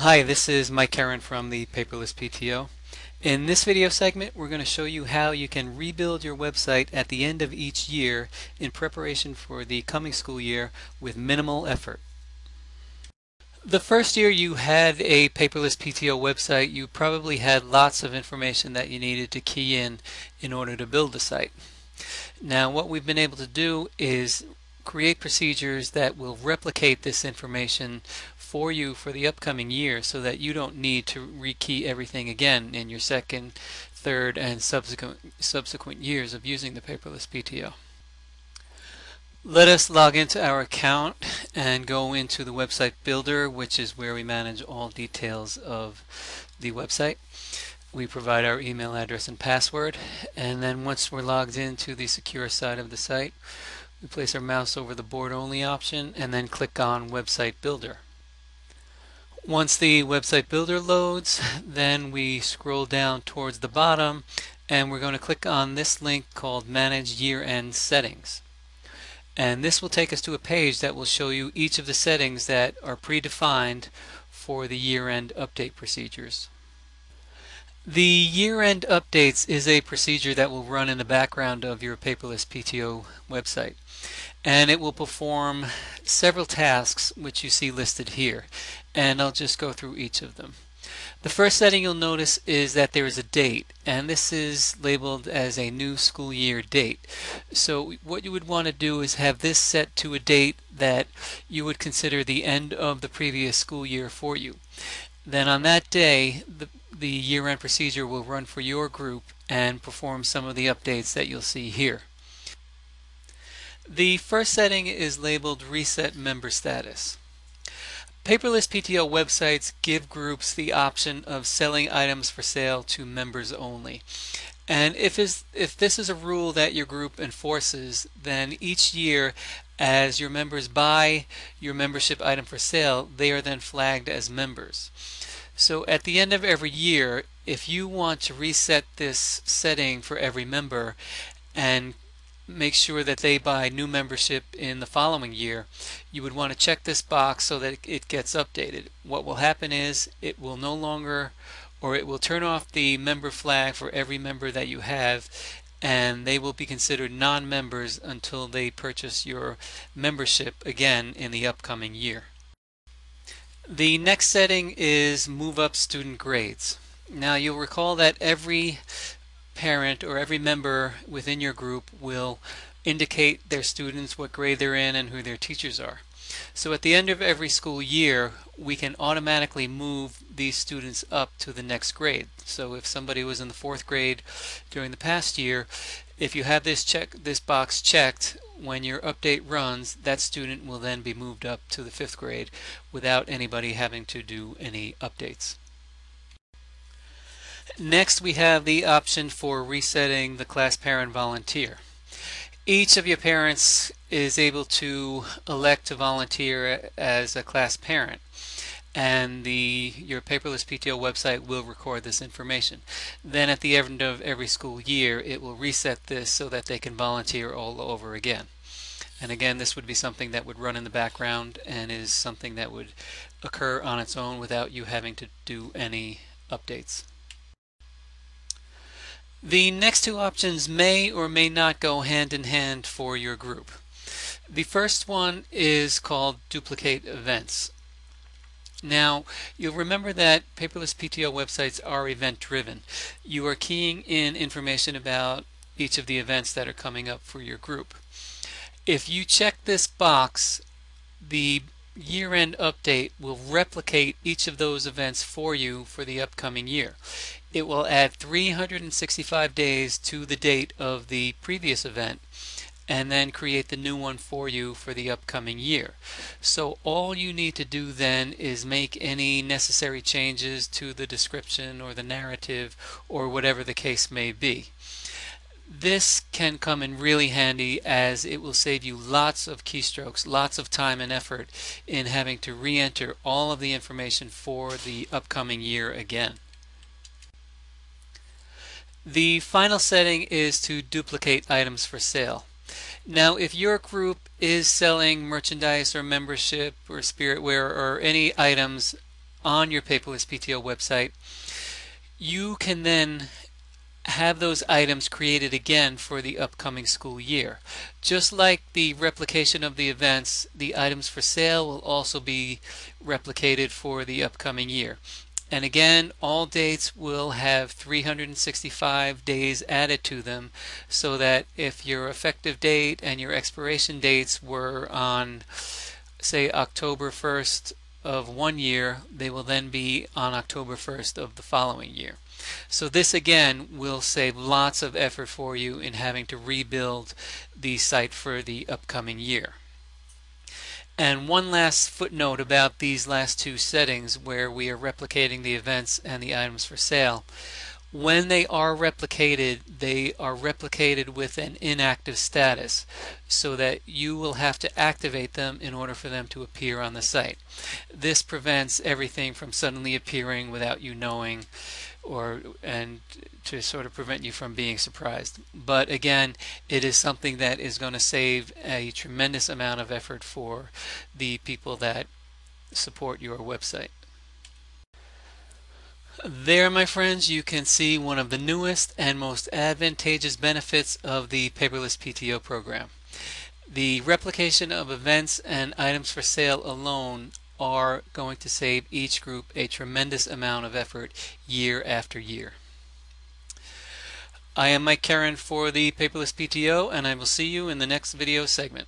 Hi, this is Mike Karen from the Paperless PTO. In this video segment, we're going to show you how you can rebuild your website at the end of each year in preparation for the coming school year with minimal effort. The first year you had a Paperless PTO website, you probably had lots of information that you needed to key in order to build the site. Now, what we've been able to do is create procedures that will replicate this information for you for the upcoming year so that you don't need to rekey everything again in your second, third, and subsequent years of using the Paperless PTO. Let us log into our account and go into the website builder, which is where we manage all details of the website. We provide our email address and password, and then once we're logged into the secure side of the site, we place our mouse over the board only option and then click on Website Builder. Once the Website Builder loads, then we scroll down towards the bottom and we're going to click on this link called Manage Year-End Settings. And this will take us to a page that will show you each of the settings that are predefined for the year-end update procedures. The year-end updates is a procedure that will run in the background of your Paperless PTO website, and it will perform several tasks which you see listed here, and I'll just go through each of them. The first setting you'll notice is that there is a date, and this is labeled as a new school year date. So what you would want to do is have this set to a date that you would consider the end of the previous school year for you. Then on that day, the year-end procedure will run for your group and perform some of the updates that you'll see here. The first setting is labeled Reset Member Status. Paperless PTO websites give groups the option of selling items for sale to members only. And if this is a rule that your group enforces, then each year as your members buy your membership item for sale, they are then flagged as members. So at the end of every year, if you want to reset this setting for every member and make sure that they buy new membership in the following year, you would want to check this box so that it gets updated. What will happen is it will no longer, or it will turn off the member flag for every member that you have, and they will be considered non-members until they purchase your membership again in the upcoming year. The next setting is Move Up Student Grades. Now you'll recall that every parent or every member within your group will indicate their students, what grade they're in, and who their teachers are. So at the end of every school year, we can automatically move these students up to the next grade. So if somebody was in the 4th grade during the past year, if you have this box checked, when your update runs, that student will then be moved up to the 5th grade without anybody having to do any updates. Next, we have the option for resetting the class parent volunteer. Each of your parents is able to elect to volunteer as a class parent, and your Paperless PTO website will record this information. Then at the end of every school year, it will reset this so that they can volunteer all over again. And again, this would be something that would run in the background and is something that would occur on its own without you having to do any updates. The next two options may or may not go hand in hand for your group. The first one is called Duplicate Events. Now, you'll remember that Paperless PTO websites are event-driven. You are keying in information about each of the events that are coming up for your group. If you check this box, the year-end update will replicate each of those events for you for the upcoming year. It will add 365 days to the date of the previous event and then create the new one for you for the upcoming year. So all you need to do then is make any necessary changes to the description or the narrative or whatever the case may be. This can come in really handy as it will save you lots of keystrokes, lots of time and effort in having to re-enter all of the information for the upcoming year again. The final setting is to duplicate items for sale. Now, if your group is selling merchandise or membership or spiritware or any items on your Paperless PTO website, you can then have those items created again for the upcoming school year. Just like the replication of the events, the items for sale will also be replicated for the upcoming year. And again, all dates will have 365 days added to them, so that if your effective date and your expiration dates were on, say, October 1st of one year, they will then be on October 1st of the following year. So this again will save lots of effort for you in having to rebuild the site for the upcoming year. And one last footnote about these last two settings where we are replicating the events and the items for sale. When they are replicated with an inactive status, so that you will have to activate them in order for them to appear on the site. This prevents everything from suddenly appearing without you knowing, and to sort of prevent you from being surprised. But again, it is something that is going to save a tremendous amount of effort for the people that support your website. There, my friends, you can see one of the newest and most advantageous benefits of the Paperless PTO program. The replication of events and items for sale alone are going to save each group a tremendous amount of effort year after year. I am Mike Karen for the Paperless PTO, and I will see you in the next video segment.